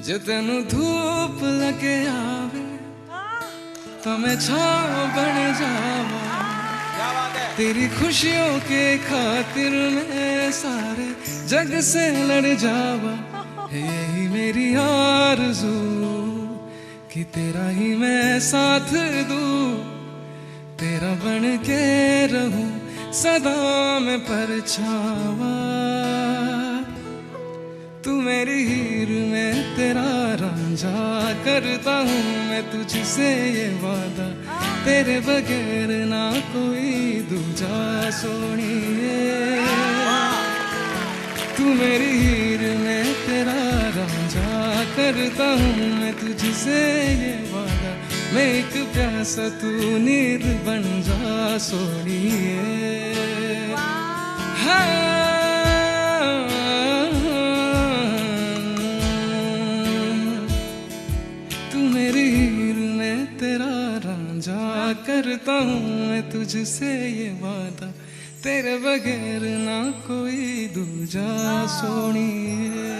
जे तेनू धूप लगे आवे तो मैं छाव बन जावा। तेरी खुशियों के खातिर मैं सारे जग से लड़ जावा। यही मेरी आरज़ू कि तेरा ही मैं साथ दूं, तेरा बन के रहूं सदा मैं परछावा। तू मेरी हीर में तेरा रांझा, करता हूँ मैं तुझसे ये वादा, तेरे बगैर ना कोई दूजा सोनिए। तू मेरी हीर में तेरा रांझा, करता हूँ मैं तुझसे ये वादा, मैं एक प्यासा तू नींद बन जा सोनिए। हाँ करता हूँ मैं तुझसे ये वादा, तेरे बगैर ना कोई दूजा सोनिए।